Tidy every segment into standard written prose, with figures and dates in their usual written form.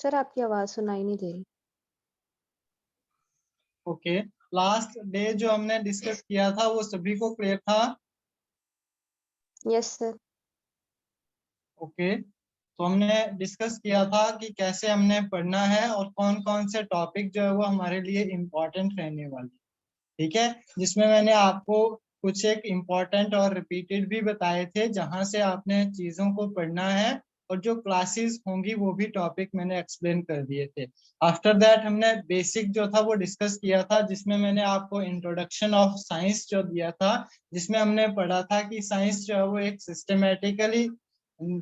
Sir आपकी आवाज सुनाई नहीं दे रही। ओके, लास्ट डे जो हमने डिस्कस किया था वो सभी को क्लियर था? Yes sir. ओके, तो हमने डिस्कस किया था कि कैसे हमने पढ़ना है और कौन कौन से टॉपिक जो है वो हमारे लिए इम्पोर्टेंट रहने वाले, ठीक है। जिसमें मैंने आपको कुछ एक इम्पोर्टेंट और रिपीटेड भी बताए थे जहां से आपने चीजों को पढ़ना है, और जो क्लासेस होंगी वो भी टॉपिक मैंने एक्सप्लेन कर दिए थे। आफ्टर दैट हमने बेसिक जो था वो डिस्कस किया था, जिसमें मैंने आपको इंट्रोडक्शन ऑफ साइंस जो दिया था, जिसमें हमने पढ़ा था कि साइंस जो है वो एक सिस्टमेटिकली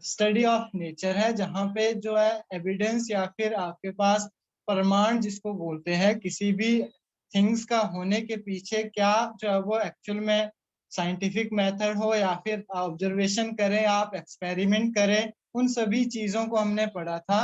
स्टडी ऑफ नेचर है, जहाँ पे जो है एविडेंस या फिर आपके पास प्रमाण जिसको बोलते हैं, किसी भी थिंग्स का होने के पीछे क्या जो है वो एक्चुअल में साइंटिफिक मेथड हो या फिर ऑब्जर्वेशन करें, आप एक्सपेरिमेंट करें, उन सभी चीजों को हमने पढ़ा था।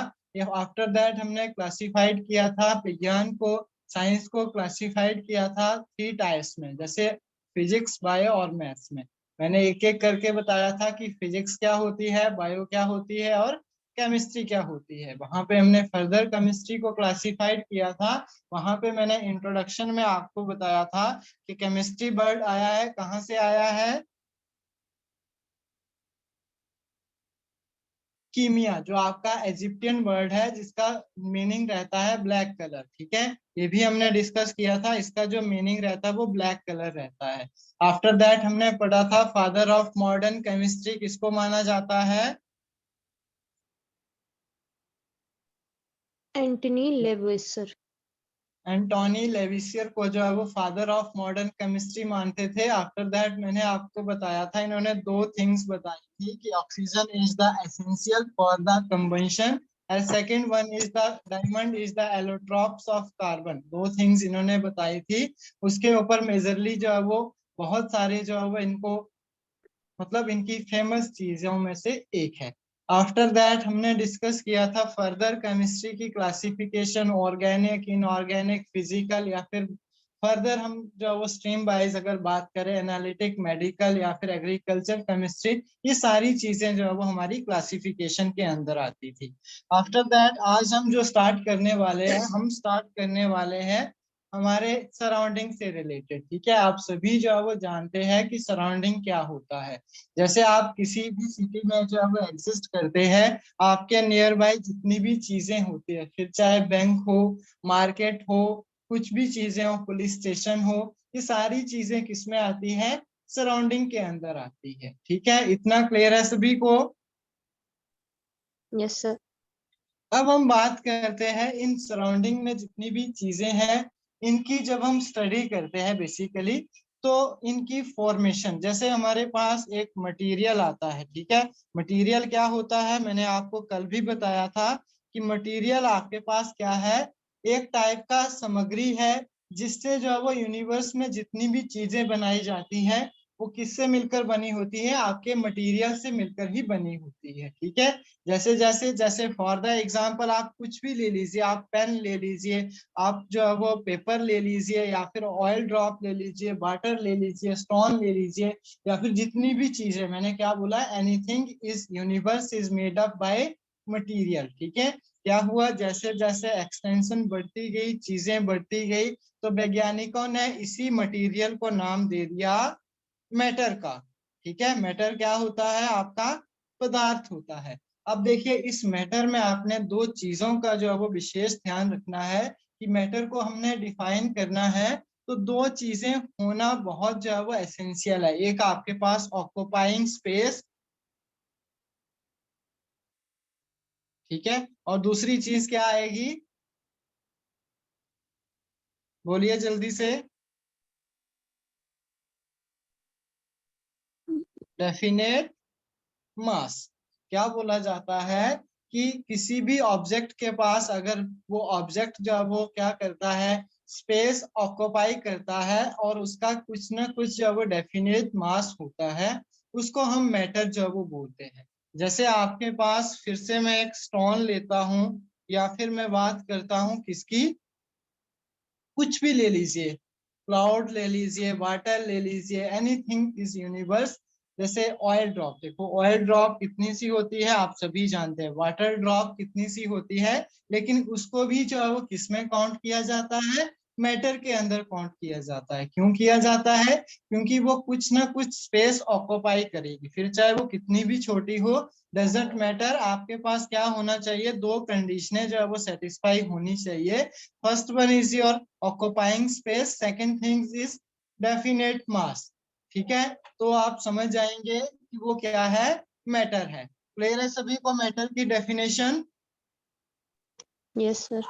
आफ्टर दैट हमने क्लासिफाइड किया था विज्ञान को, साइंस को क्लासिफाइड किया था 3 टाइप्स में, जैसे फिजिक्स, बायो और मैथ्स में। मैंने एक एक करके बताया था कि फिजिक्स क्या होती है, बायो क्या होती है और केमिस्ट्री क्या होती है। वहां पे हमने फर्दर केमिस्ट्री को क्लासिफाइड किया था। वहां पे मैंने इंट्रोडक्शन में आपको बताया था कि केमिस्ट्री वर्ड आया है, कहाँ से आया है? कीमिया, जो आपका इजिप्टियन वर्ड है जिसका मीनिंग रहता है ब्लैक कलर, ठीक है। ये भी हमने डिस्कस किया था, इसका जो मीनिंग रहता है वो ब्लैक कलर रहता है। आफ्टर दैट हमने पढ़ा था फादर ऑफ मॉडर्न केमिस्ट्री किसको माना जाता है? Antoine Lavoisier sir. Antoine Lavoisier को जो है वो फादर ऑफ मॉडर्न केमिस्ट्री मानते थे। आफ्टर दैट मैंने आपको बताया था, इन्होंने 2 थिंग्स बताई थी कि oxygen is the essential for the combustion and second one is the diamond is the allotropes of carbon. 2 things इन्होंने बताई थी। उसके ऊपर मेजरली जो है वो बहुत सारे जो है वो इनको, मतलब इनकी फेमस चीजों में से एक है। आफ्टर दैट हमने डिस्कस किया था फर्दर केमिस्ट्री की क्लासिफिकेशन, ऑर्गेनिक, इनऑर्गेनिक, फिजिकल, या फिर फर्दर हम जो वो स्ट्रीम वाइज अगर बात करें एनालिटिक, मेडिकल या फिर एग्रीकल्चर केमिस्ट्री, ये सारी चीजें जो है वो हमारी क्लासिफिकेशन के अंदर आती थी। आफ्टर दैट आज हम जो स्टार्ट करने वाले हैं, हम स्टार्ट करने वाले हैं हमारे सराउंडिंग से रिलेटेड, ठीक है। आप सभी जो है वो जानते हैं कि सराउंडिंग क्या होता है। जैसे आप किसी भी सिटी में जो है वो एग्जिस्ट करते हैं, आपके नियर बाय जितनी भी चीजें होती है, फिर चाहे बैंक हो, मार्केट हो, कुछ भी चीजें हो, पुलिस स्टेशन हो, ये सारी चीजें किसमें आती है? सराउंडिंग के अंदर आती है, ठीक है। इतना क्लियर है सभी को? Yes sir. अब हम बात करते हैं इन सराउंडिंग में जितनी भी चीजें हैं, इनकी जब हम स्टडी करते हैं बेसिकली, तो इनकी फॉर्मेशन, जैसे हमारे पास एक मटेरियल आता है, ठीक है। मटेरियल क्या होता है? मैंने आपको कल भी बताया था कि मटेरियल आपके पास क्या है? एक टाइप का सामग्री है जिससे जो है वो यूनिवर्स में जितनी भी चीजें बनाई जाती हैं वो किससे मिलकर बनी होती है? आपके मटेरियल से मिलकर ही बनी होती है, ठीक है। जैसे जैसे जैसे फॉर द एग्जाम्पल आप कुछ भी ले लीजिए, आप पेन ले लीजिए, आप जो है वो पेपर ले लीजिए, या फिर ऑयल ड्रॉप ले लीजिए, वाटर ले लीजिए, स्टोन ले लीजिए, या फिर जितनी भी चीजें, मैंने क्या बोला? Anything is universe is made up by material, ठीक है। क्या हुआ? जैसे जैसे एक्सटेंशन बढ़ती गई, चीजें बढ़ती गई, तो वैज्ञानिकों ने इसी मटेरियल को नाम दे दिया मैटर का, ठीक है। मैटर क्या होता है? आपका पदार्थ होता है। अब देखिए, इस मैटर में आपने 2 चीजों का जो है वो विशेष ध्यान रखना है कि मैटर को हमने डिफाइन करना है, तो 2 चीजें होना बहुत जो है वो एसेंशियल है। एक आपके पास ऑक्यूपाइंग स्पेस, ठीक है, और दूसरी चीज क्या आएगी? बोलिए जल्दी से। डेफिनेट मास। क्या बोला जाता है कि किसी भी ऑब्जेक्ट के पास अगर वो ऑब्जेक्ट जो है वो क्या करता है? स्पेस ऑक्यूपाई करता है और उसका कुछ ना कुछ जो है वो डेफिनेट मास होता है, उसको हम मैटर जो है वो बोलते हैं। जैसे आपके पास, फिर से मैं एक स्टोन लेता हूं, या फिर मैं बात करता हूं किसकी? कुछ भी ले लीजिए, क्लाउड ले लीजिए, वाटर ले लीजिए, एनीथिंग इज यूनिवर्स, जैसे ऑयल ड्रॉप, देखो ऑयल ड्रॉप कितनी सी होती है आप सभी जानते हैं, वाटर ड्रॉप कितनी सी होती है, लेकिन उसको भी जो है वो किसमें काउंट किया जाता है, मैटर के अंदर काउंट किया जाता है। क्यों किया जाता है, क्योंकि वो कुछ ना कुछ स्पेस ऑक्यूपाई करेगी, फिर चाहे वो कितनी भी छोटी हो, डजंट मैटर, आपके पास क्या होना चाहिए, दो कंडीशनें जो है वो सेटिस्फाई होनी चाहिए। First one is your occupying space, second thing is definite मास। ठीक है, तो आप समझ जाएंगे कि वो क्या है, मैटर है। क्लियर है सभी को मैटर की डेफिनेशन? Yes sir.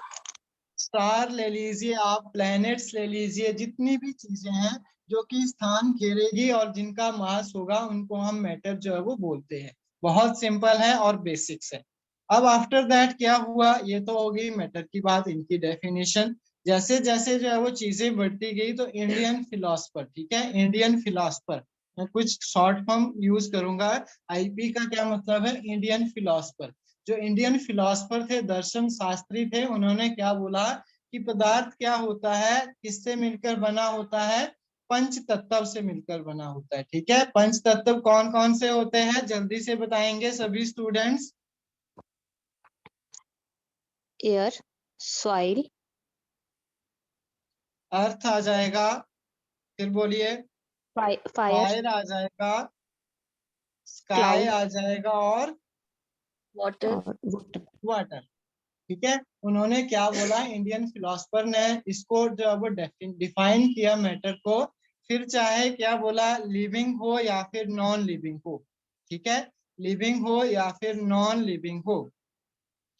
स्टार ले लीजिए आप, प्लैनेट्स ले लीजिए, जितनी भी चीजें हैं जो कि स्थान घेरेगी और जिनका मास होगा उनको हम मैटर जो है वो बोलते हैं। बहुत सिंपल है और बेसिक्स है। अब आफ्टर दैट क्या हुआ, ये तो हो गई मैटर की बात, इनकी डेफिनेशन। जैसे जैसे जो है वो चीजें बढ़ती गई तो इंडियन फिलोसफर, ठीक है, इंडियन फिलोसफर, मैं कुछ शॉर्ट फॉर्म यूज करूंगा। आईपी का क्या मतलब है, इंडियन फिलोसफर। जो इंडियन फिलोसफर थे, दर्शन शास्त्री थे, उन्होंने क्या बोला कि पदार्थ क्या होता है, किससे मिलकर बना होता है, पंच तत्व से मिलकर बना होता है। ठीक है, पंच तत्व कौन कौन से होते हैं, जल्दी से बताएंगे सभी स्टूडेंट्स। एयर, सॉइल, अर्थ आ जाएगा, फिर बोलिए, फायर, फायर आ जाएगा, स्काई क्लाउड आ जाएगा, और वाटर और वाटर। वाटर। ठीक है, उन्होंने क्या बोला, इंडियन फिलोसफर ने इसको जो है वो डिफाइन किया मैटर को। फिर चाहे क्या बोला, लिविंग हो या फिर नॉन लिविंग हो, ठीक है, लिविंग हो या फिर नॉन लिविंग हो,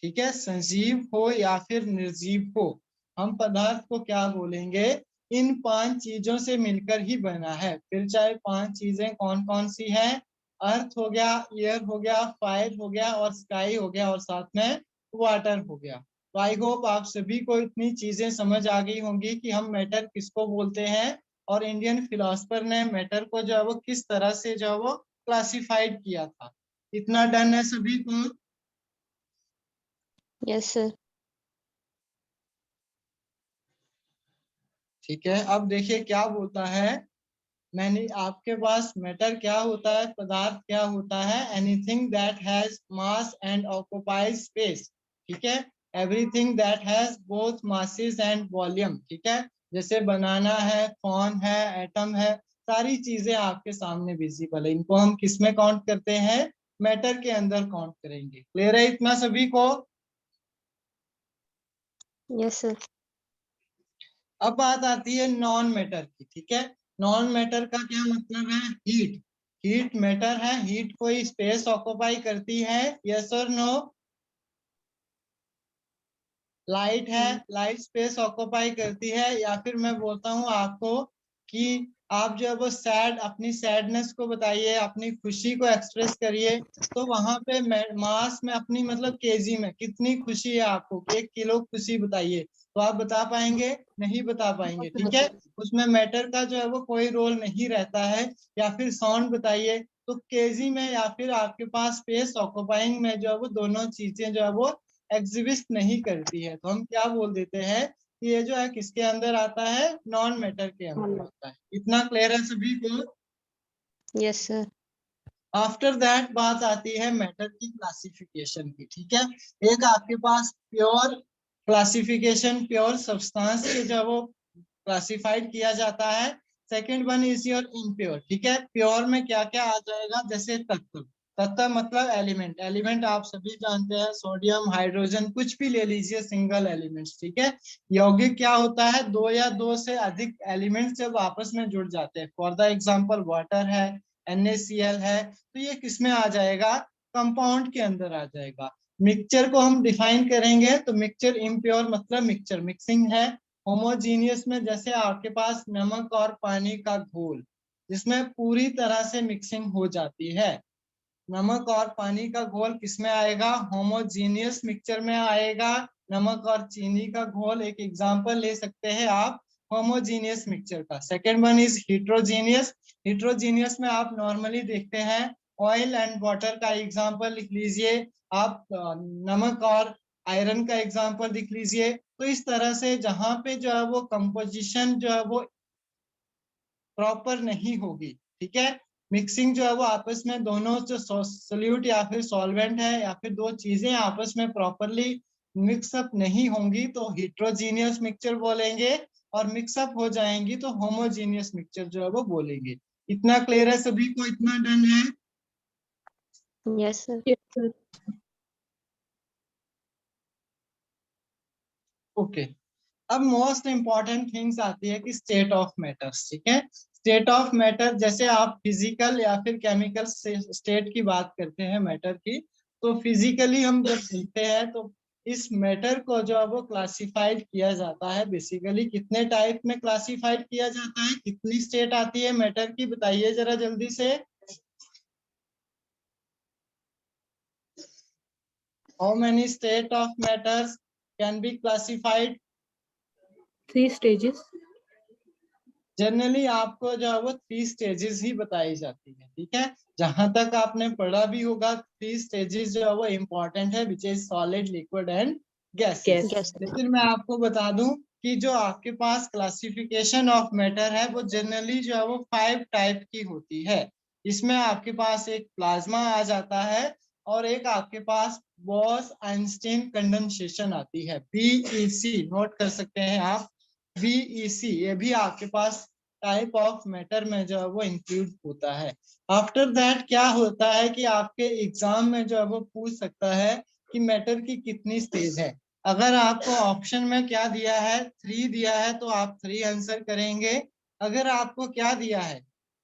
ठीक है, सजीव हो या फिर निर्जीव हो, हम पदार्थ को क्या बोलेंगे, इन पांच चीजों से मिलकर ही बना है। फिर चाहे पांच चीजें कौन कौन सी हैं, अर्थ हो गया, एयर हो गया, फायर हो गया, और स्काई हो गया, और साथ में वाटर हो गया। तो आई होप आप सभी को इतनी चीजें समझ आ गई होंगी कि हम मैटर किसको बोलते हैं, और इंडियन फिलोसफर ने मैटर को जो है वो किस तरह से जो है वो क्लासिफाइड किया था। इतना डन है सभी को? Yes sir. ठीक है, अब देखिए क्या बोलता है, मैंने आपके पास मैटर क्या होता है, पदार्थ क्या होता है, anything that has mass and occupies space. ठीक है, everything that has both masses and volume. ठीक है, जैसे बनाना है, कौन है, एटम है, सारी चीजें आपके सामने विजिबल है, इनको हम किसमें काउंट करते हैं, मैटर के अंदर काउंट करेंगे। क्लियर है इतना सभी को? Yes sir. अब बात आती है नॉन मैटर की। ठीक है, नॉन मैटर का क्या मतलब है, हीट। हीट मैटर है, हीट कोई स्पेस ऑक्यूपाई करती है, यस और नो? लाइट है, लाइट स्पेस ऑक्यूपाई करती है, या फिर मैं बोलता हूँ आपको कि आप जो है वो सैड, अपनी सैडनेस को बताइए, अपनी खुशी को एक्सप्रेस करिए, तो वहां पे मास में अपनी मतलब केजी में कितनी खुशी है आपको, 1 किलो खुशी बताइए, तो आप बता पाएंगे? नहीं बता पाएंगे। ठीक है, उसमें मैटर का जो है वो कोई रोल नहीं रहता है। या फिर साउंड बताइए, तो केजी में या फिर आपके पास स्पेस ऑक्यूपाइंग में जो है वो दोनों चीजें जो है वो एग्जिबिट नहीं करती है, तो हम क्या बोल देते हैं कि ये जो है किसके अंदर आता है, नॉन मैटर के अंदर आता है। इतना क्लियर है सभी को? Yes sir. आफ्टर दैट बात आती है मैटर की क्लासिफिकेशन की। ठीक है, एक आपके पास प्योर क्लासिफिकेशन, प्योर सब्सटेंस के जो वो क्लासिफाइड किया जाता है। Second one is your impure. ठीक है, प्योर में क्या क्या आ जाएगा, जैसे तत्व। तत्व मतलब एलिमेंट, एलिमेंट आप सभी जानते हैं, सोडियम, हाइड्रोजन, कुछ भी ले लीजिए, सिंगल एलिमेंट्स। ठीक है, यौगिक क्या होता है, दो या दो से अधिक एलिमेंट्स जब आपस में जुड़ जाते हैं, फॉर द एग्जांपल वाटर है, NaCl है, तो ये किसमें आ जाएगा, कंपाउंड के अंदर आ जाएगा। मिक्सचर को हम डिफाइन करेंगे तो मिक्सचर इम्प्योर मतलब मिक्सचर, मिक्सिंग है। होमोजीनियस में जैसे आपके पास नमक और पानी का घोल, जिसमें पूरी तरह से मिक्सिंग हो जाती है, नमक और पानी का घोल किसमें आएगा, होमोजीनियस मिक्सचर में आएगा। नमक और चीनी का घोल एक एग्जांपल ले सकते हैं आप होमोजीनियस मिक्सचर का। Second one is heterogeneous. Heterogeneous में आप नॉर्मली देखते हैं ऑयल एंड वाटर का एग्जांपल लिख लीजिए, आप नमक और आयरन का एग्जांपल लिख लीजिए। तो इस तरह से जहां पे जो है वो कंपोजिशन जो है वो प्रॉपर नहीं होगी, ठीक है, मिक्सिंग जो है वो आपस में दोनों जो सोल्यूट या फिर सॉल्वेंट है या फिर दो चीजें आपस में प्रॉपरली मिक्सअप नहीं होंगी तो हिट्रोजीनियस मिक्सचर बोलेंगे, और मिक्सअप हो जाएंगी तो होमोजीनियस मिक्सचर जो है वो बोलेंगे। इतना क्लियर है सभी को? इतना डन है? Yes, sir. Yes, sir. Okay. अब मोस्ट इंपॉर्टेंट थिंग्स आती है कि स्टेट ऑफ मैटर्स, ठीक है। स्टेट ऑफ मैटर, जैसे आप फिजिकल या फिर केमिकल स्टेट की बात करते हैं मैटर की, तो फिजिकली हम जब देखते हैं तो इस मैटर को जो है वो क्लासिफाइड किया जाता है। बेसिकली कितने टाइप में क्लासिफाइड किया जाता है, कितनी स्टेट आती है मैटर की, बताइए जरा जल्दी से। How many state of matters can be classified? 3 stages. Generally आपको जो है वो 3 स्टेजेस ही बताई जाती है, ठीक है। जहां तक आपने पढ़ा भी होगा 3 स्टेजेस जो है वो इम्पोर्टेंट है, which is solid, liquid and gases. Yes, sir. लेकिन मैं आपको बता दूं कि जो आपके पास क्लासिफिकेशन ऑफ मैटर है वो जनरली जो है वो 5 टाइप की होती है। इसमें आपके पास एक प्लाज्मा आ जाता है और एक आपके पास बॉस आइंस्टीन कंडेंसेशन आती है, बीईसी, नोट कर सकते हैं आप, बीईसी। ये भी आपके पास टाइप ऑफ मैटर में जो है वो इंक्लूड होता है। आफ्टर दैट क्या होता है कि आपके एग्जाम में जो है वो पूछ सकता है कि मैटर की कितनी स्टेज है। अगर आपको ऑप्शन में क्या दिया है, 3 दिया है, तो आप 3 आंसर करेंगे। अगर आपको क्या दिया है,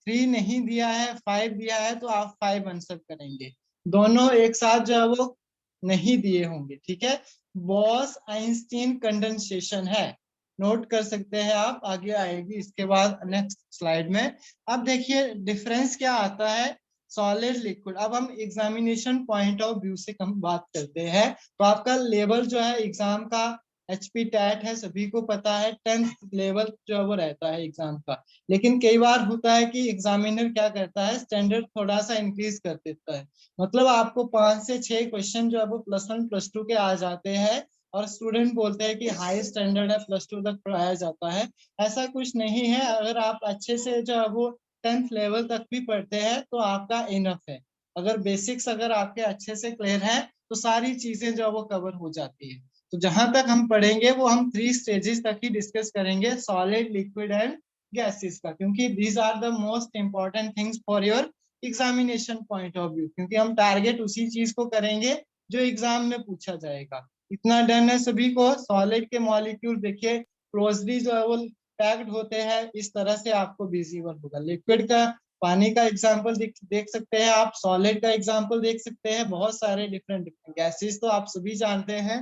3 नहीं दिया है, 5 दिया है, तो आप 5 आंसर करेंगे। दोनों एक साथ जो है वो नहीं दिए होंगे, ठीक है। बॉस आइंस्टीन कंडेंसेशन है, नोट कर सकते हैं आप, आगे आएगी इसके बाद नेक्स्ट स्लाइड में। अब देखिए डिफरेंस क्या आता है सॉलिड लिक्विड। अब हम एग्जामिनेशन पॉइंट ऑफ व्यू से हम बात करते हैं, तो आपका लेवल जो है एग्जाम का HP टैट है, सभी को पता है 10th लेवल जो है वो रहता है एग्जाम का। लेकिन कई बार होता है कि एग्जामिनर क्या करता है, स्टैंडर्ड थोड़ा सा इंक्रीज कर देता है। मतलब आपको 5 से 6 क्वेश्चन जो है वो +1 +2 के आ जाते हैं और स्टूडेंट बोलते हैं कि हाई स्टैंडर्ड है, +2 तक पढ़ाया जाता है। ऐसा कुछ नहीं है, अगर आप अच्छे से जो है वो 10th लेवल तक भी पढ़ते हैं तो आपका इनफ है। अगर बेसिक्स अगर आपके अच्छे से क्लियर है तो सारी चीजें जो है वो कवर हो जाती है। तो जहां तक हम पढ़ेंगे वो हम 3 स्टेजेस तक ही डिस्कस करेंगे, सॉलिड, लिक्विड एंड गैसेस का, क्योंकि these are the most important things for your examination point of view, क्योंकि हम टारगेट उसी चीज को करेंगे जो एग्जाम में पूछा जाएगा। इतना डन है सभी को? सॉलिड के मॉलिक्यूल देखिए क्लोजली जो है वो पैक्ड होते हैं, इस तरह से आपको विजिबल होगा। लिक्विड का पानी का एग्जांपल देख सकते हैं आप, सॉलिड का एग्जांपल देख सकते हैं, बहुत सारे डिफरेंट डिफरेंट गैसेस तो आप सभी जानते हैं,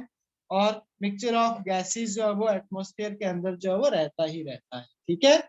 और मिक्सचर ऑफ गैसेस जो है वो एटमॉस्फेयर के अंदर जो है वो रहता ही रहता है, ठीक है।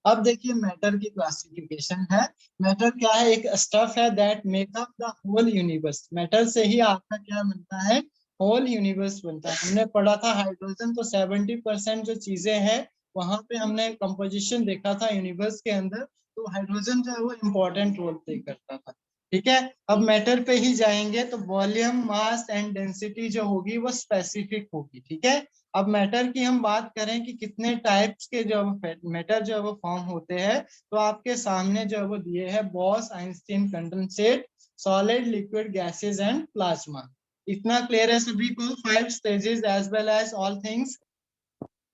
अब देखिए मैटर की क्लासिफिकेशन है। मैटर क्या है? एक स्टफ है that make up the whole universe. Matter से ही आपका क्या बनता है, होल यूनिवर्स बनता है। हमने पढ़ा था हाइड्रोजन, तो 70% जो चीजें हैं वहां पे हमने कंपोजिशन देखा था यूनिवर्स के अंदर, तो हाइड्रोजन जो है वो इम्पोर्टेंट रोल प्ले करता था, ठीक है। अब मैटर पे ही जाएंगे तो वॉल्यूम, मास एंड डेंसिटी जो होगी वो स्पेसिफिक होगी, ठीक है। अब मैटर की हम बात करें कि कितने टाइप्स के जो मैटर जो है वो फॉर्म होते हैं, तो आपके सामने जो है वो दिए हैं Bose Einstein condensate, solid, liquid, gases and plasma. इतना क्लियर है सभी को? 5 stages as well as all things.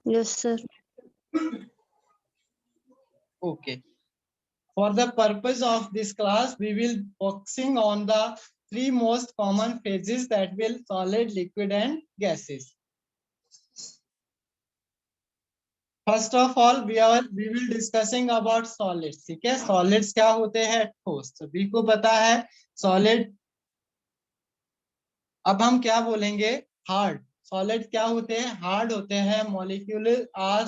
Yes, sir. Okay. For the purpose of this class, we will focusing on the 3 most common phases, that will solid, liquid and gases. First of all we will discussing about solids, ठीक है। solids क्या होते हैं? ठोस, सभी को पता है solid। अब हम क्या बोलेंगे? हार्ड। सॉलिड क्या होते हैं? हार्ड होते हैं। मॉलिक्यूल आर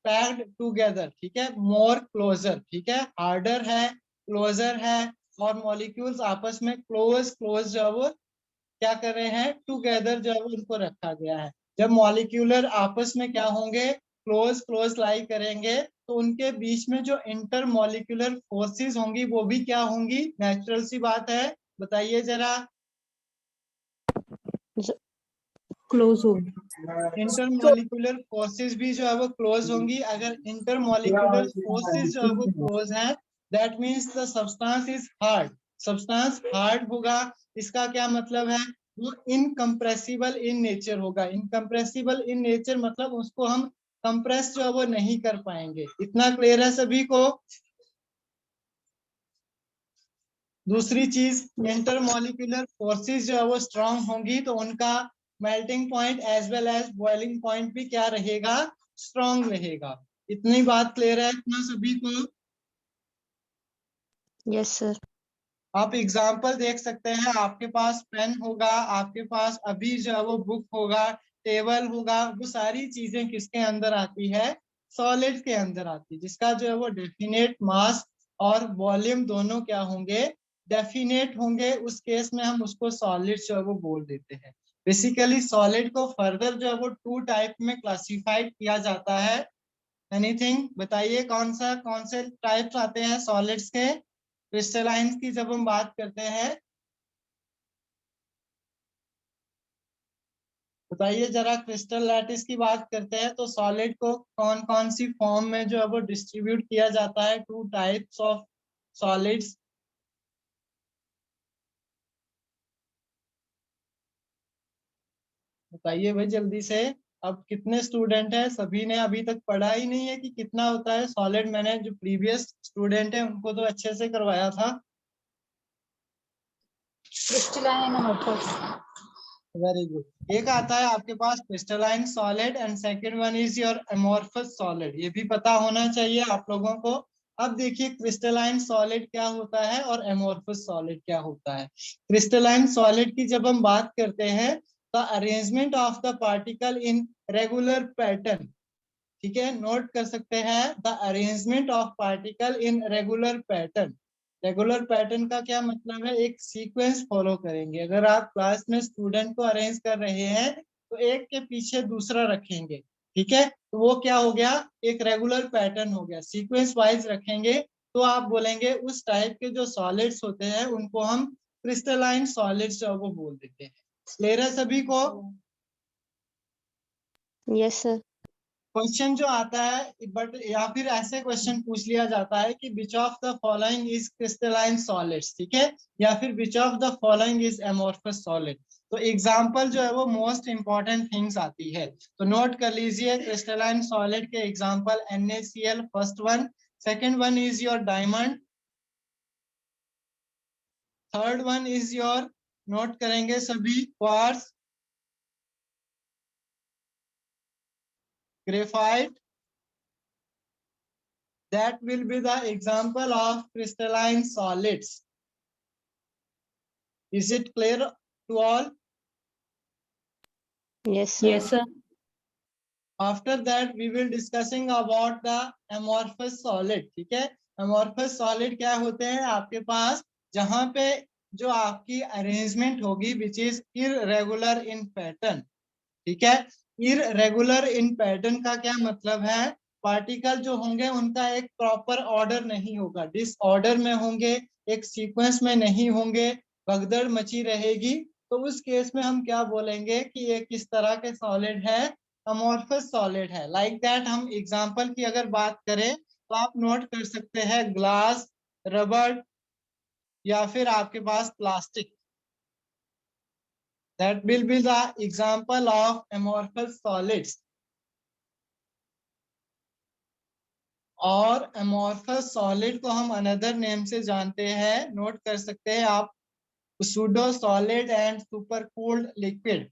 पैक्ड टुगेदर, ठीक है, मोर क्लोजर, ठीक है। हार्डर है, क्लोजर है, और मॉलिक्यूल्स आपस में क्लोज जो है वो क्या कर रहे हैं, टुगेदर जो है वो उनको रखा गया है। जब मॉलिक्यूलर आपस में क्या होंगे, क्लोज लाई करेंगे, तो उनके बीच में जो इंटर मॉलिक्यूलर फोर्सेस होंगी वो भी क्या होंगी, नेचुरल सी बात है, बताइए जरा। Close होगी. इंटर मॉलिक्यूलर फोर्सेस भी जो है वो क्लोज होंगी। अगर इंटर मॉलिक्यूलर फोर्सेस जो है वो क्लोज हैं that means the substance is hard. Substance hard होगा, इसका क्या मतलब है, वो इनकम्प्रेसिबल इन नेचर होगा। इनकम्प्रेसिबल इन नेचर मतलब उसको हम कंप्रेस जो है वो नहीं कर पाएंगे। इतना क्लियर है सभी को? दूसरी चीज, इंटरमॉलिक्यूलर फोर्सेस जो है वो स्ट्रांग होंगी तो उनका melting point as well as boiling point भी क्या रहेगा, स्ट्रांग रहेगा। इतनी बात क्लियर है इतना सभी को? Yes sir. आप एग्जाम्पल देख सकते हैं, आपके पास पेन होगा, आपके पास अभी जो है वो बुक होगा, टेबल होगा, वो सारी चीजें किसके अंदर आती है, सॉलिड के अंदर आती है, जिसका जो है वो डेफिनेट मास और वॉल्यूम दोनों क्या होंगे, डेफिनेट होंगे। उस केस में हम उसको सॉलिड जो है वो बोल देते हैं। बेसिकली सॉलिड को फर्दर जो है वो 2 टाइप में क्लासिफाइड किया जाता है। एनीथिंग बताइए, कौन से टाइप्स आते हैं सॉलिड्स के? क्रिस्टलाइन की जब हम बात करते हैं, बताइए जरा, क्रिस्टल लैटिस की बात करते हैं तो सॉलिड को कौन कौन सी फॉर्म में जो है वो डिस्ट्रीब्यूट किया जाता है? 2 टाइप्स ऑफ सॉलिड्स। बताइए भाई जल्दी से। अब कितने स्टूडेंट हैं? सभी ने अभी तक पढ़ा ही नहीं है कि कितना होता है सॉलिड। मैंने जो प्रीवियस स्टूडेंट है उनको तो अच्छे से करवाया था। Crystalline amorphous. Very good. एक आता है आपके पास crystalline solid and second one is your amorphous solid. ये भी पता होना चाहिए आप लोगों को। अब देखिए क्रिस्टलाइन सॉलिड क्या होता है और अमोर्फस सॉलिड क्या होता है। क्रिस्टलाइन सॉलिड की जब हम बात करते हैं, the arrangement of the particle in regular pattern. ठीक है, नोट कर सकते हैं, the arrangement of particle in regular pattern. Regular pattern का क्या मतलब है, एक सीक्वेंस फॉलो करेंगे। अगर आप क्लास में स्टूडेंट को अरेंज कर रहे हैं तो एक के पीछे दूसरा रखेंगे, ठीक है, तो वो क्या हो गया, एक रेगुलर पैटर्न हो गया, सीक्वेंस वाइज रखेंगे। तो आप बोलेंगे उस टाइप के जो सॉलिड्स होते हैं उनको हम क्रिस्टलाइन सॉलिड्स जो वो बोल देते हैं। क्लियर है सभी को? Yes sir. क्वेश्चन जो आता है बट या फिर ऐसे क्वेश्चन पूछ लिया जाता है कि विच of the following is crystalline solids, ठीक है, या फिर विच of the following is amorphous solid. तो एग्जांपल जो है वो मोस्ट इंपॉर्टेंट थिंग्स आती है, तो नोट कर लीजिए। क्रिस्टलाइन सॉलिड के example NaCl first one, second one is your diamond, third one is your, note करेंगे सभी, quartz, graphite. That will be the example of crystalline solids. Is it clear to all? Yes sir. Yes, sir. After that we will discussing about the amorphous solid. ठीक है, amorphous solid क्या होते हैं आपके पास, जहां पे जो आपकी अरेंजमेंट होगी which is irregular in pattern। ठीक है, इरेगुलर इन पैटर्न का क्या मतलब है, पार्टिकल जो होंगे उनका एक प्रॉपर ऑर्डर नहीं होगा, डिसऑर्डर में होंगे, एक सीक्वेंस में नहीं होंगे, भगदड़ मची रहेगी। तो उस केस में हम क्या बोलेंगे कि ये किस तरह के सॉलिड है, अमोर्फस सॉलिड है। लाइक दैट हम एग्जांपल की अगर बात करें तो आप नोट कर सकते हैं ग्लास, रबर या फिर आपके पास plastic. That will be the example of amorphous solids। और amorphous solid को हम अनदर नेम से जानते हैं, नोट कर सकते हैं आप, pseudo solid and supercooled liquid।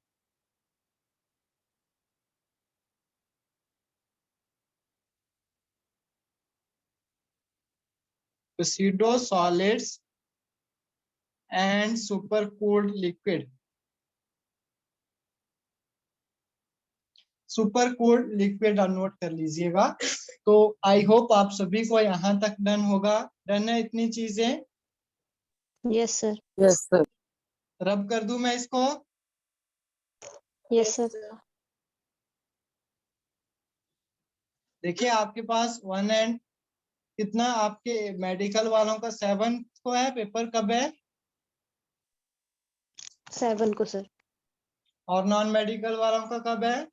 pseudo solids and supercooled liquid। Super cold liquid note कर लीजिएगा। तो आई होप आप सभी को यहाँ तक डन होगा। डन है इतनी चीजें? Yes sir. Yes, sir. रब कर दूं मैं इसको? Yes sir. देखिए आपके पास 1 एंड कितना, आपके मेडिकल वालों का 7 को है, पेपर कब है? 7 को सर। और नॉन मेडिकल वालों का कब है?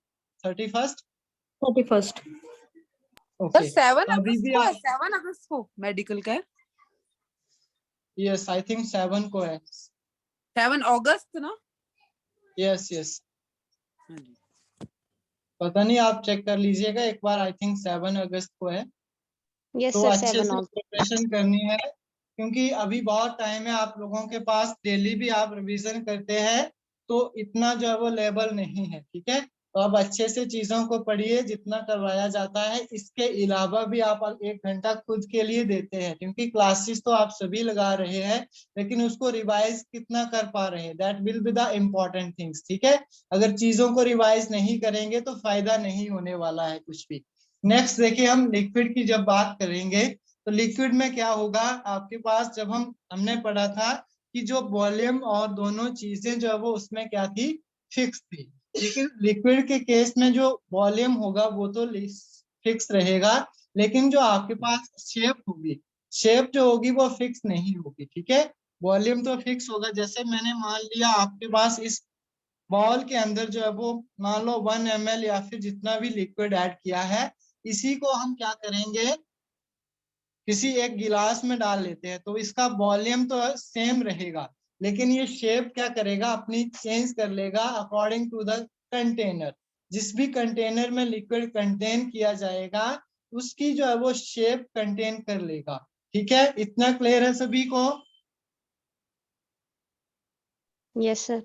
31st। 31st. ओके, 7 तो अभी अगस्त भी को है, आप 7 अगस्त को मेडिकल का है। यस आई थिंक 7 को है। 7 अगस्त ना? यस यस, हाँ जी। पता नहीं, आप चेक कर लीजिएगा एक बार, आई थिंक 7 अगस्त को है। Yes, तो sir. अच्छे 7 से also. प्रिपरेशन करनी है, क्योंकि अभी बहुत टाइम है आप लोगों के पास, डेली भी आप रिवीजन करते हैं तो इतना जो है वो लेवल नहीं है, ठीक है। तो आप अच्छे से चीजों को पढ़िए जितना करवाया जाता है। इसके अलावा भी आप 1 घंटा खुद के लिए देते हैं, क्योंकि क्लासेस तो आप सभी लगा रहे हैं, लेकिन उसको रिवाइज कितना कर पा रहे हैं, that will be the important things, ठीक है। अगर चीजों को रिवाइज नहीं करेंगे तो फायदा नहीं होने वाला है कुछ भी। नेक्स्ट देखिए, हम लिक्विड की जब बात करेंगे तो लिक्विड में क्या होगा आपके पास, जब हमने पढ़ा था कि जो वॉल्यूम और दोनों चीजें जो है वो उसमें क्या थी, फिक्स थी। लेकिन लिक्विड के केस में जो वॉल्यूम होगा वो तो फिक्स रहेगा, लेकिन जो आपके पास शेप होगी, शेप जो होगी वो फिक्स नहीं होगी, ठीक है। वॉल्यूम तो फिक्स होगा। जैसे मैंने मान लिया आपके पास इस बॉल के अंदर जो है वो मान लो 1 ml या फिर जितना भी लिक्विड ऐड किया है, इसी को हम क्या करेंगे, किसी एक गिलास में डाल लेते हैं, तो इसका वॉल्यूम तो सेम रहेगा, लेकिन ये शेप क्या करेगा, अपनी चेंज कर लेगा अकॉर्डिंग टू द कंटेनर। जिस भी कंटेनर में लिक्विड कंटेन किया जाएगा उसकी जो है वो शेप कंटेन कर लेगा, ठीक है। इतना क्लियर है सभी को? Yes, sir.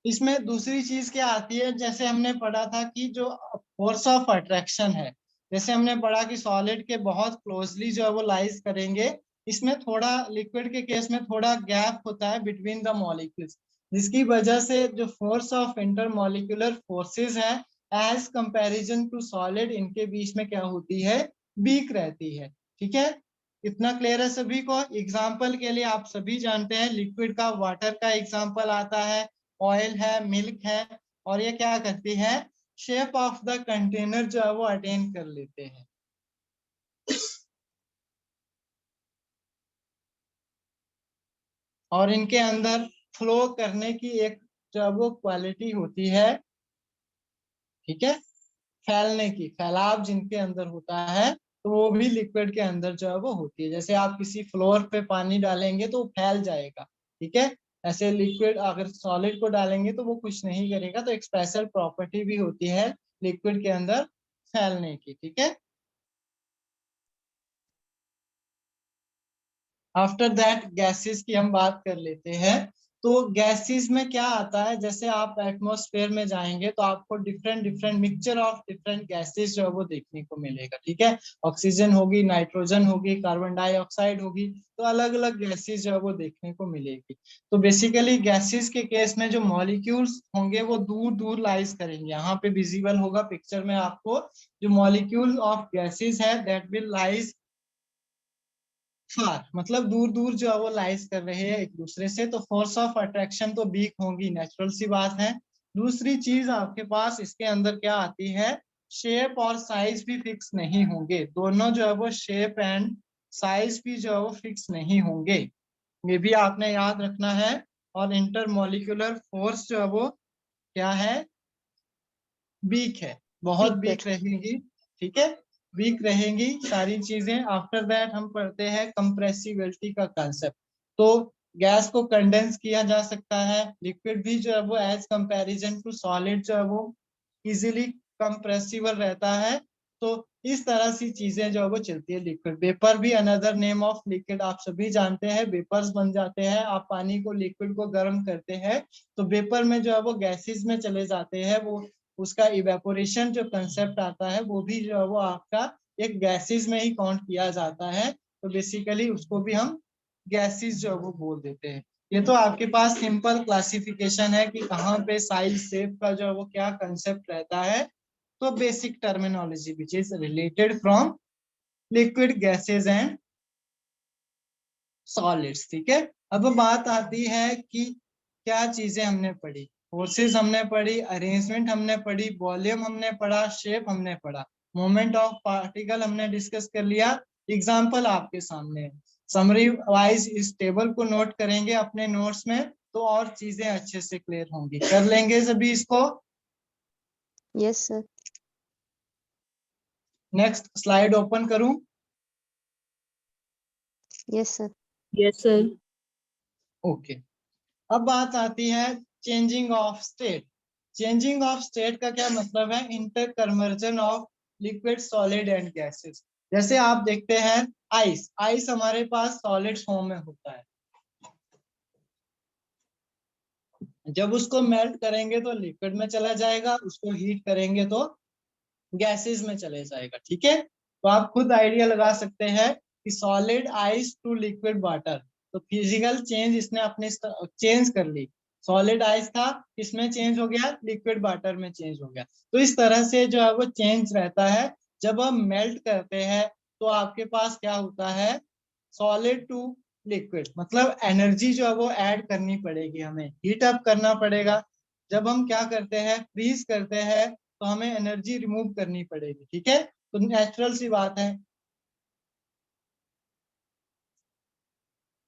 इसमें दूसरी चीज क्या आती है, जैसे हमने पढ़ा था कि जो फोर्स ऑफ अट्रैक्शन है, जैसे हमने पढ़ा कि सॉलिड के बहुत क्लोजली जो है वो लाइज करेंगे, इसमें थोड़ा लिक्विड के केस में थोड़ा गैप होता है बिटवीन द मॉलिक्यूल्स, जिसकी वजह से जो फोर्स ऑफ इंटरमॉलिक्यूलर फोर्सेस है एज कंपैरिजन टू सॉलिड, इनके बीच में क्या होती है, वीक रहती है, ठीक है। इतना क्लियर है सभी को? एग्जाम्पल के लिए आप सभी जानते हैं लिक्विड का वाटर का एग्जाम्पल आता है, ऑयल है, मिल्क है, और ये क्या करती है, शेप ऑफ द कंटेनर जो है वो अटेन कर लेते हैं। और इनके अंदर फ्लो करने की एक जो है वो क्वालिटी होती है, ठीक है, फैलने की, फैलाव जिनके अंदर होता है, तो वो भी लिक्विड के अंदर जो है वो होती है। जैसे आप किसी फ्लोर पे पानी डालेंगे तो फैल जाएगा, ठीक है। ऐसे लिक्विड अगर सॉलिड को डालेंगे तो वो कुछ नहीं करेगा, तो एक स्पेशल प्रॉपर्टी भी होती है लिक्विड के अंदर फैलने की, ठीक है। आफ्टर दैट गैसेस की हम बात कर लेते हैं। तो गैसेस में क्या आता है, जैसे आप एटमॉस्फेयर में जाएंगे तो आपको different different mixture of different gases जो है वो देखने को मिलेगा, ठीक है। ऑक्सीजन होगी, नाइट्रोजन होगी, कार्बन डाइऑक्साइड होगी, तो अलग अलग गैसेस जो है वो देखने को मिलेगी। तो बेसिकली गैसेस के केस में जो मॉलिक्यूल्स होंगे वो दूर दूर लाइज करेंगे, यहाँ पे विजिबल होगा पिक्चर में आपको, जो मॉलिक्यूल ऑफ गैसेस है दैट विल लाइज फार, मतलब दूर दूर जो है वो लाइज कर रहे हैं एक दूसरे से, तो फोर्स ऑफ अट्रैक्शन तो वीक होगी, नेचुरल सी बात है। दूसरी चीज आपके पास इसके अंदर क्या आती है, शेप और साइज भी फिक्स नहीं होंगे, दोनों जो है वो शेप एंड साइज भी जो है वो फिक्स नहीं होंगे, ये भी आपने याद रखना है। और इंटरमॉलिक्यूलर फोर्स जो है वो क्या है, वीक है, बहुत Weak वीक bit. रहेंगी, ठीक है, वीक रहेंगी सारी चीजें। आफ्टर दैट हम पढ़ते हैं कंप्रेसिबिलिटी का कंसेप्ट। तो गैस को कंडेंस किया जा सकता है, लिक्विड भी जो है वो एज कंपैरिजन टू सॉलिड जो है वो इजीली कंप्रेसिबल रहता है। तो इस तरह सी चीजें जो है वो चलती है लिक्विड। वेपर भी अनदर नेम ऑफ लिक्विड, आप सभी जानते हैं, वेपर्स बन जाते हैं। आप पानी को, लिक्विड को गर्म करते हैं तो वेपर में जो है वो गैसेस में चले जाते हैं, वो उसका इवेपोरेशन जो कंसेप्ट आता है वो भी जो है वो आपका एक गैसेस में ही काउंट किया जाता है। तो बेसिकली उसको भी हम गैसेस जो है वो बोल देते हैं। ये तो आपके पास सिंपल क्लासिफिकेशन है कि कहाँ पे साइज शेप का जो है वो क्या कंसेप्ट रहता है। तो basic terminology which is related from liquid, gases and solids, ठीक है। अब बात आती है कि क्या चीजें हमने पढ़ी, फोर्सेस हमने पढ़ी, अरेंजमेंट हमने पढ़ी, वॉल्यूम हमने पढ़ा, शेप हमने पढ़ा, मोमेंट ऑफ पार्टिकल हमने डिस्कस कर लिया। एग्जांपल आपके सामने है, समरी वाइज इस टेबल को नोट करेंगे अपने नोट्स में तो और चीजें अच्छे से क्लियर होंगी। कर लेंगे सभी इसको? Yes, sir. Next slide open करूं? Yes, sir. Yes, sir. Okay, अब बात आती है changing of state. Changing of state का क्या मतलब है? Inter conversion of liquid, solid and gases. जैसे आप देखते हैं आइस, आइस हमारे पास सॉलिड फॉर्म में होता है, जब उसको मेल्ट करेंगे तो लिक्विड में चला जाएगा, उसको हीट करेंगे तो गैसेस में चले जाएगा। ठीक है, तो आप खुद आइडिया लगा सकते हैं कि solid ice to liquid water, तो फिजिकल चेंज इसने अपने चेंज कर ली। सॉलिड आइस था, इसमें चेंज हो गया, लिक्विड वाटर में चेंज हो गया। तो इस तरह से जो है वो चेंज रहता है। जब हम मेल्ट करते हैं तो आपके पास क्या होता है? सॉलिड टू लिक्विड, मतलब एनर्जी जो है वो ऐड करनी पड़ेगी, हमें हीट अप करना पड़ेगा। जब हम क्या करते हैं, फ्रीज करते हैं, तो हमें एनर्जी रिमूव करनी पड़ेगी। ठीक है, तो नेचुरल सी बात है।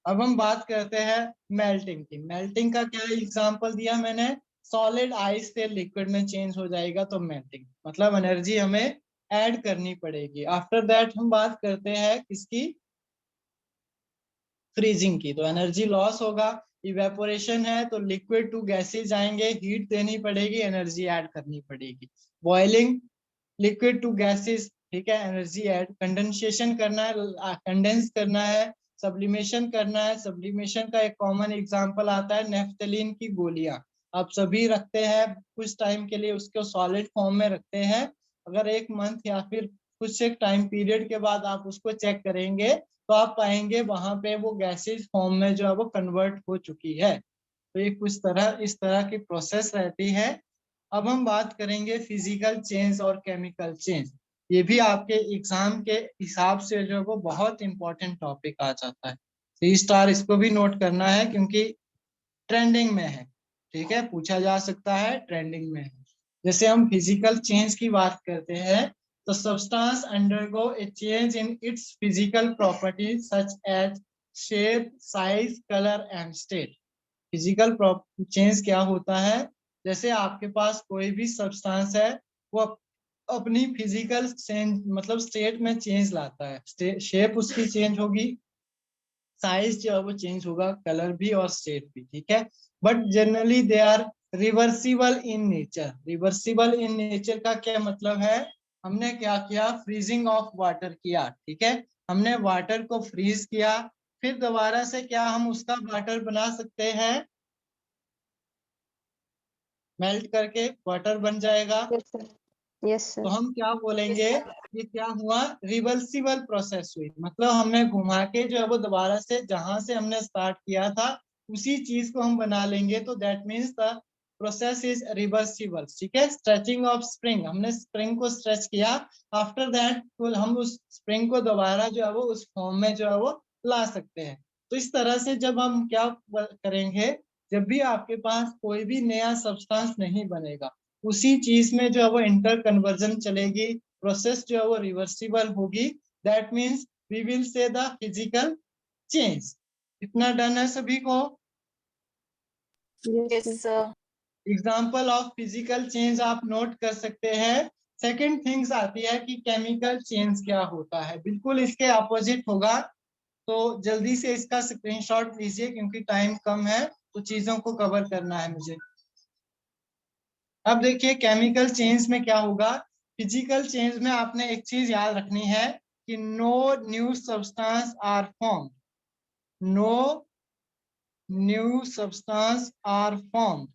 अब हम बात करते हैं मेल्टिंग की। मेल्टिंग का क्या एग्जांपल दिया मैंने? सॉलिड आइस से लिक्विड में चेंज हो जाएगा, तो मेल्टिंग मतलब एनर्जी हमें ऐड करनी पड़ेगी। आफ्टर दैट हम बात करते हैं किसकी? फ्रीजिंग की। तो एनर्जी लॉस होगा। इवेपोरेशन है तो लिक्विड टू गैसेज जाएंगे, हीट देनी पड़ेगी, एनर्जी ऐड करनी पड़ेगी। बॉइलिंग, लिक्विड टू गैसेस, ठीक है, एनर्जी ऐड। कंडेंसेशन करना है, कंडेंस करना है। सब्लिमेशन करना है, सब्लिमेशन का एक कॉमन एग्जांपल आता है नेफ्थलीन की गोलियां। आप सभी रखते हैं कुछ टाइम के लिए, उसको सॉलिड फॉर्म में रखते हैं। अगर एक मंथ या फिर कुछ एक टाइम पीरियड के बाद आप उसको चेक करेंगे तो आप पाएंगे वहां पे वो गैसेज फॉर्म में जो है वो कन्वर्ट हो चुकी है। तो ये कुछ तरह इस तरह की प्रोसेस रहती है। अब हम बात करेंगे फिजिकल चेंज और केमिकल चेंज। ये भी आपके एग्जाम के हिसाब से जो है वो बहुत इंपॉर्टेंट टॉपिक आ जाता है। 3 स्टार इसको भी नोट करना है क्योंकि ट्रेंडिंग में है। ठीक है, पूछा जा सकता है, ट्रेंडिंग में है। जैसे हम फिजिकल चेंज की बात करते हैं तो substance undergo a change in its physical properties such as shape, size, colour and state. Physical change क्या होता है? जैसे आपके पास कोई भी सब्सटेंस है, वो अपनी फिजिकल चेंज मतलब स्टेट में चेंज लाता है। शेप उसकी चेंज होगी, साइज जो है वो चेंज होगा, कलर भी और स्टेट भी। ठीक है, but generally they are reversible in nature. Reversible in nature का क्या मतलब है? हमने क्या किया? फ्रीजिंग ऑफ वाटर किया। ठीक है, हमने वाटर को फ्रीज किया, फिर दोबारा से क्या हम उसका वाटर बना सकते हैं? मेल्ट करके वाटर बन जाएगा। Yes, sir. Yes, sir. तो हम क्या बोलेंगे? ये क्या हुआ? रिवर्सिबल प्रोसेस हुई। मतलब हमने घुमा के जो है वो दोबारा से जहां से हमने स्टार्ट किया था उसी चीज को हम बना लेंगे, तो that means the process is reversible. ठीक है, स्ट्रेचिंग ऑफ स्प्रिंग, हमने स्प्रिंग को स्ट्रेच किया, आफ्टर दैट हम उस स्प्रिंग को दोबारा जो है वो उस फॉर्म में जो है वो ला सकते हैं। तो इस तरह से जब हम क्या करेंगे, जब भी आपके पास कोई भी नया सब्सटेंस नहीं बनेगा, उसी चीज में जो है वो इंटर कन्वर्जन चलेगी, प्रोसेस जो है वो रिवर्सिबल होगी। That means we will say the physical change. इतना डन है सभी को? Yes, Yes, sir. sir. Example of physical change आप नोट कर सकते हैं। सेकेंड थिंग्स आती है कि केमिकल चेंज क्या होता है, बिल्कुल इसके अपोजिट होगा। तो जल्दी से इसका स्क्रीनशॉट लीजिए क्योंकि टाइम कम है, तो चीजों को कवर करना है मुझे। अब देखिए केमिकल चेंज में क्या होगा। फिजिकल चेंज में आपने एक चीज याद रखनी है कि no new substance are form, no new substance are form.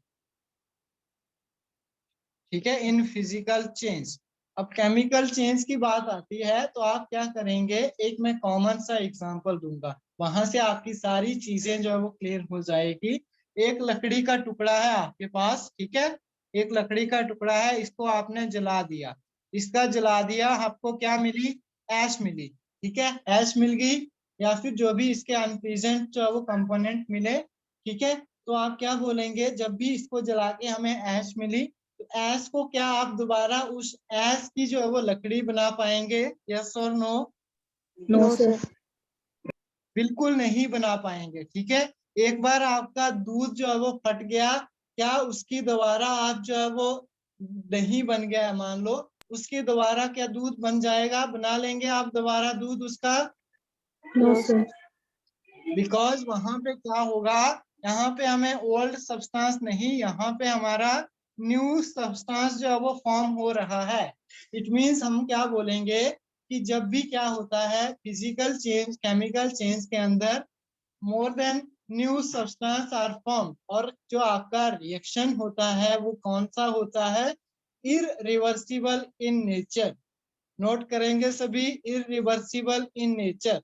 ठीक है, इन फिजिकल चेंज। अब केमिकल चेंज की बात आती है तो आप क्या करेंगे, एक मैं कॉमन सा एग्जांपल दूंगा, वहां से आपकी सारी चीजें जो है वो क्लियर हो जाएगी। एक लकड़ी का टुकड़ा है आपके पास, ठीक है, एक लकड़ी का टुकड़ा है, इसको आपने जला दिया, इसका जला दिया, आपको क्या मिली? ऐश मिली। ठीक है, ऐश मिल गई या फिर जो भी इसके अनप्लीजेंट जो है वो कंपोनेंट मिले। ठीक है, तो आप क्या बोलेंगे? जब भी इसको जला के हमें ऐश मिली, तो ऐश को क्या आप दोबारा उस ऐश की जो है वो लकड़ी बना पाएंगे? यस और नो? No, sir. बिल्कुल नहीं बना पाएंगे। ठीक है, एक बार आपका दूध जो है वो फट गया, क्या उसकी दोबारा आप जो है वो दही बन गया मान लो, उसके दोबारा क्या दूध बन जाएगा? बना लेंगे आप दोबारा दूध उसका? No, sir. बिकॉज वहां पे क्या होगा, यहाँ पे हमें ओल्ड सब्सटेंस नहीं, यहाँ पे हमारा न्यू सब्सटेंस जो है वो फॉर्म हो रहा है। इट मीन्स हम क्या बोलेंगे कि जब भी क्या होता है फिजिकल चेंज, केमिकल चेंज के अंदर more than new substance are form, और जो आपका रिएक्शन होता है वो कौन सा होता है, इररिवर्सिबल इन नेचर। नोट करेंगे सभी, इररिवर्सिबल इन नेचर।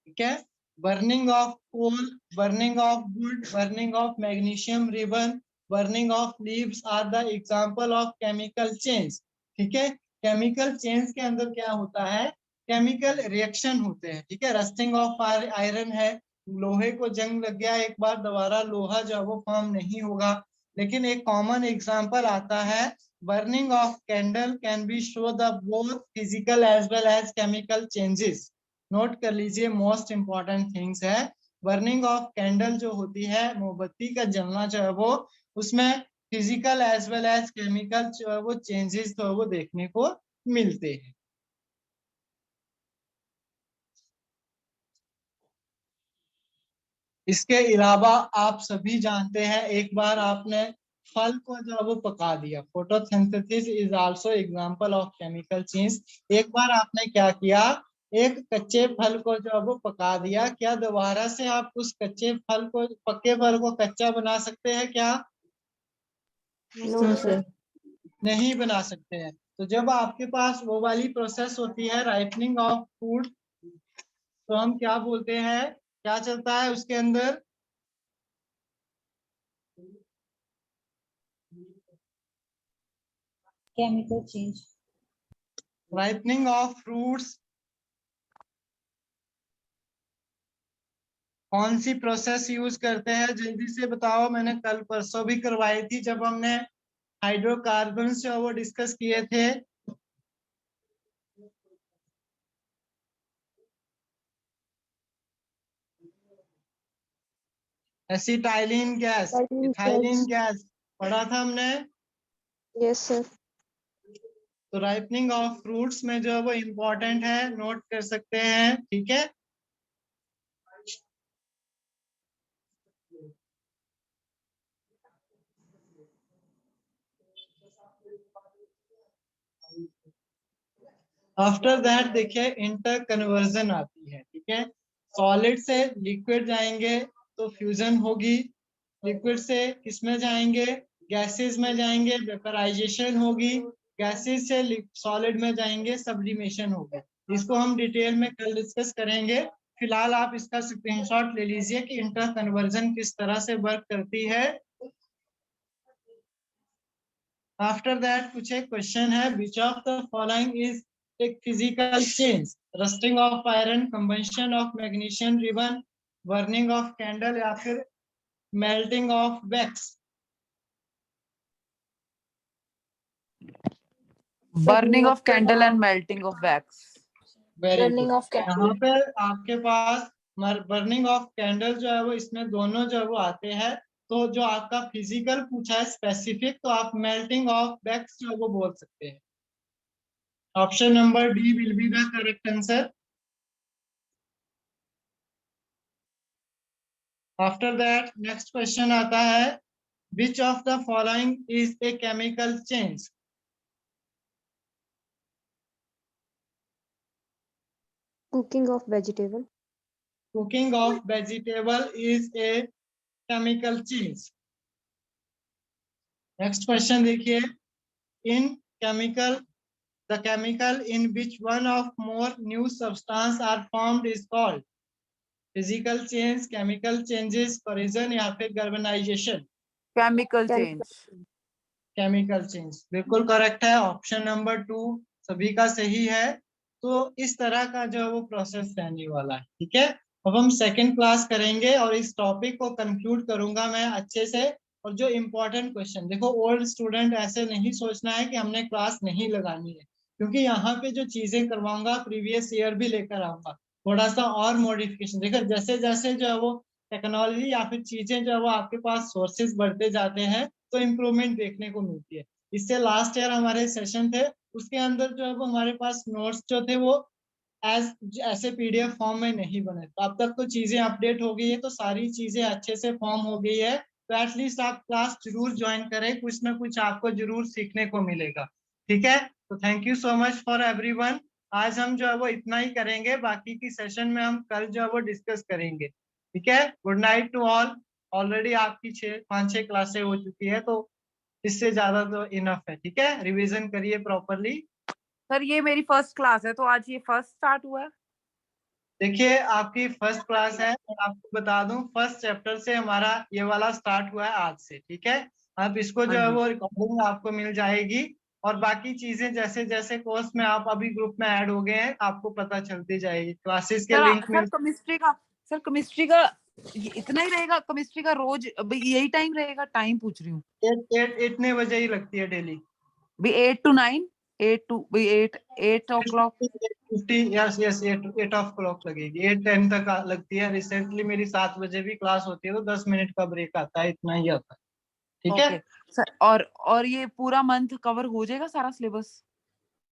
ठीक है, burning of coal, burning of wood, burning of magnesium ribbon, burning of leaves are the example of chemical change. ठीक है, केमिकल चेंज के अंदर क्या होता है, केमिकल रिएक्शन होते हैं। ठीक है, रस्टिंग ऑफ आयरन है, लोहे को जंग लग गया एक बार, दोबारा लोहा जो है वो फॉर्म नहीं होगा। लेकिन एक कॉमन एग्जांपल आता है, burning of candle can be show the both physical as well as chemical changes. Note कर लीजिए, मोस्ट इंपॉर्टेंट थिंग्स है, बर्निंग ऑफ कैंडल जो होती है, मोमबत्ती का जलना जो है वो, उसमें physical as well as chemical जो है वो चेंजेस तो वो देखने को मिलते हैं। इसके अलावा आप सभी जानते हैं, एक बार आपने फल को जो है वो पका दिया, photosynthesis is also example of chemical change. एक बार आपने क्या किया, एक कच्चे फल को जो है वो पका दिया, क्या दोबारा से आप उस कच्चे फल को, पक्के फल को कच्चा बना सकते हैं क्या? No sir. नहीं बना सकते हैं। तो जब आपके पास वो वाली प्रोसेस होती है राइपनिंग ऑफ फूड, तो हम क्या बोलते हैं, क्या चलता है उसके अंदर? Chemical change. Ripening of fruits, कौन सी प्रोसेस यूज करते हैं, जल्दी से बताओ। मैंने कल परसों भी करवाई थी जब हमने हाइड्रोकार्बन्स जो वो डिस्कस किए थे। एसिटाइलिन गैस, इथाइलिन गैस पढ़ा था हमने। Yes sir. तो राइपनिंग ऑफ फ्रूट्स में जो है वो इम्पोर्टेंट है, नोट कर सकते हैं। ठीक है, आफ्टर दैट देखिए इंटर कन्वर्जन आती है। ठीक है, सॉलिड से लिक्विड जाएंगे तो फ्यूजन होगी, लिक्विड से किसमें जाएंगे, गैसेस में जाएंगे, वेपराइजेशन होगी, गैसेस से सॉलिड में जाएंगे, सब्लिमेशन होगा। इसको हम डिटेल में कल डिस्कस करेंगे। फिलहाल आप इसका स्क्रीनशॉट ले लीजिए कि इंटर कन्वर्जन किस तरह से वर्क करती है। आफ्टर दैट कुछ एक क्वेश्चन है, which of the following is एक physical change, rusting of iron, combustion of magnesium ribbon, burning of candle, या फिर melting of wax? Burning of candle and melting of wax. Very burning good. Of candle. यहाँ पे आपके पास burning of candle जो है वो, इसमें दोनों जो है वो आते हैं। तो जो आपका फिजिकल पूछा है स्पेसिफिक, तो आप मेल्टिंग ऑफ वैक्स जो है वो बोल सकते हैं। Option number D will be the correct answer. After that next question आता है, which of the following is a chemical change? Cooking of vegetable. Cooking of vegetable is a chemical change. Next question देखिए, in chemical, the chemical in which one of more new substance are formed is called physical change, chemical changes, corrosion, या फिर galvanization? Chemical change. Chemical change बिल्कुल correct है, option number 2 सभी का सही है। तो इस तरह का जो वो प्रोसेस रहने वाला है। ठीक है, अब हम सेकंड क्लास करेंगे और इस टॉपिक को कंक्लूड करूंगा मैं अच्छे से। और जो इम्पोर्टेंट क्वेश्चन, देखो ओल्ड स्टूडेंट ऐसे नहीं सोचना है कि हमने क्लास नहीं लगानी है, क्योंकि यहाँ पे जो चीजें करवाऊंगा प्रीवियस ईयर भी लेकर आऊंगा, थोड़ा सा और मॉडिफिकेशन। देखो जैसे जैसे जो है वो टेक्नोलॉजी या फिर चीजें जो है वो आपके पास सोर्सेज बढ़ते जाते हैं, तो इम्प्रूवमेंट देखने को मिलती है। इससे लास्ट ईयर हमारे सेशन थे, उसके अंदर जो है वो हमारे पास नोट्स जो थे वो ऐसे PDF फॉर्म में नहीं बने। तो अब तक तो चीजें अपडेट हो गई है, तो सारी चीजें अच्छे से फॉर्म हो गई है, तो एटलीस्ट आप क्लास जरूर ज्वाइन करें, कुछ ना कुछ आपको जरूर सीखने को मिलेगा। ठीक है, तो thank you so much for everyone. आज हम जो है वो इतना ही करेंगे, बाकी की सेशन में हम कल जो है वो डिस्कस करेंगे। ठीक है, good night to all. Already आपकी 5-6 क्लासें हो चुकी है, तो इससे ज्यादा तो इनफ है। ठीक है, रिवीजन करिए प्रॉपरली। सर ये मेरी फर्स्ट क्लास है, तो आज ये फर्स्ट स्टार्ट हुआ है। देखिए, आपकी फर्स्ट क्लास है, मैं आपको बता दूं फर्स्ट चैप्टर से हमारा ये वाला स्टार्ट हुआ है आज से। ठीक है, अब इसको जो हाँ है जी। वो रिकॉर्डिंग आपको मिल जाएगी, और बाकी चीजें जैसे जैसे कोर्स में आप अभी ग्रुप में ऐड हो गए हैं, आपको पता चलती जाएगी। क्लासेस के लिंक मिल सर केमिस्ट्री का ये इतना ही रहेगा? केमिस्ट्री का रोज भाई यही टाइम रहेगा? टाइम पूछ रही हूँ। 8 बजे ही लगती है डेली। भाई 8 to 9, 8 o'clock। 50, yes yes, 8 o'clock लगेगी, 8-10 तक लगती है। रिसेंटली मेरी 7 बजे भी क्लास होती है, तो 10 मिनट का ब्रेक आता है, इतना ही आता है। ठीक है, ओके सर, और ये पूरा मंथ कवर हो जाएगा सारा सिलेबस?